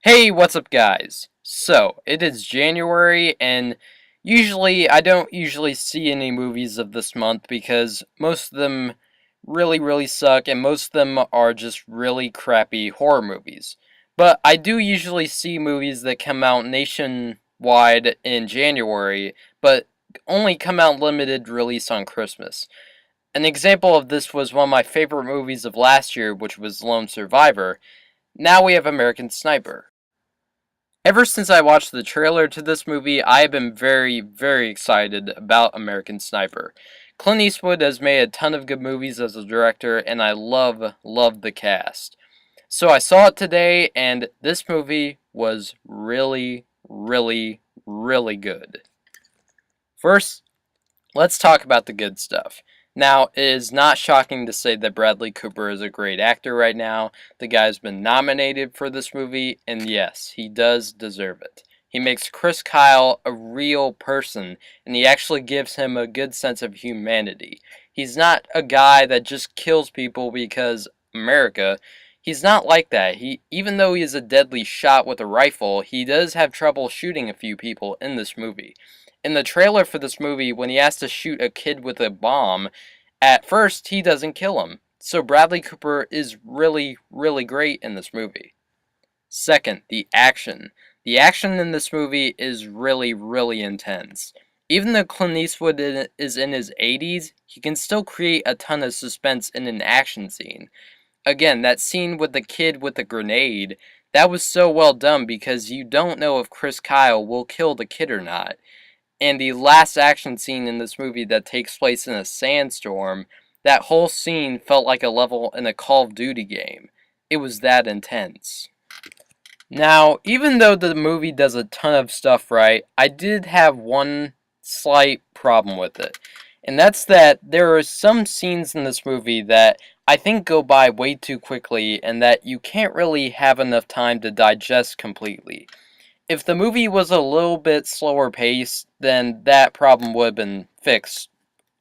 Hey, what's up, guys? So, it is January, and I don't usually see any movies of this month because most of them really suck, and most of them are just really crappy horror movies. But I do usually see movies that come out nationwide in January, but only come out limited release on Christmas. An example of this was one of my favorite movies of last year, which was Lone Survivor. Now we have American Sniper. Ever since I watched the trailer to this movie, I have been very excited about American Sniper. Clint Eastwood has made a ton of good movies as a director, and I love the cast. So I saw it today, and this movie was really good. First, let's talk about the good stuff. Now, it is not shocking to say that Bradley Cooper is a great actor right now. The guy's been nominated for this movie, and yes, he does deserve it. He makes Chris Kyle a real person, and he actually gives him a good sense of humanity. He's not a guy that just kills people because America. He's not like that. Even though he is a deadly shot with a rifle, he does have trouble shooting a few people in this movie. In the trailer for this movie, when he has to shoot a kid with a bomb, at first he doesn't kill him. So Bradley Cooper is really great in this movie. Second, the action. The action in this movie is really intense. Even though Clint Eastwood is in his 80s, he can still create a ton of suspense in an action scene. Again, that scene with the kid with the grenade, that was so well done because you don't know if Chris Kyle will kill the kid or not. And the last action scene in this movie that takes place in a sandstorm, that whole scene felt like a level in a Call of Duty game. It was that intense. Now, even though the movie does a ton of stuff right, I did have one slight problem with it. And that's that there are some scenes in this movie that I think go by way too quickly and that you can't really have enough time to digest completely. If the movie was a little bit slower paced, then that problem would have been fixed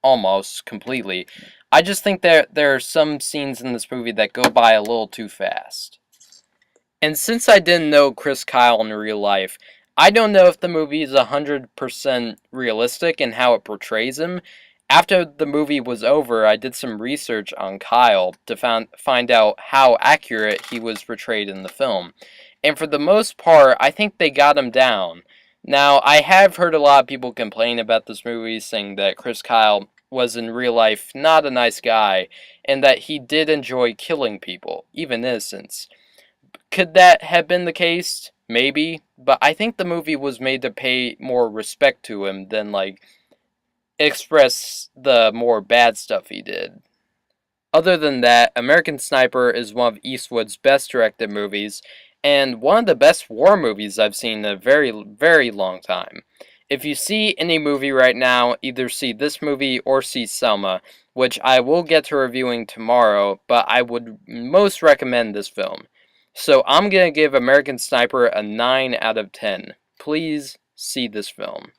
almost completely. I just think that there are some scenes in this movie that go by a little too fast. And since I didn't know Chris Kyle in real life, I don't know if the movie is 100% realistic in how it portrays him. After the movie was over, I did some research on Kyle to find out how accurate he was portrayed in the film. And for the most part, I think they got him down. Now, I have heard a lot of people complain about this movie, saying that Chris Kyle was in real life not a nice guy, and that he did enjoy killing people, even innocents. Could that have been the case? Maybe, but I think the movie was made to pay more respect to him than, express the more bad stuff he did. Other than that, American Sniper is one of Eastwood's best directed movies, and one of the best war movies I've seen in a very long time. If you see any movie right now, either see this movie or see Selma, which I will get to reviewing tomorrow, but I would most recommend this film. So I'm going to give American Sniper a 9 out of 10. Please see this film.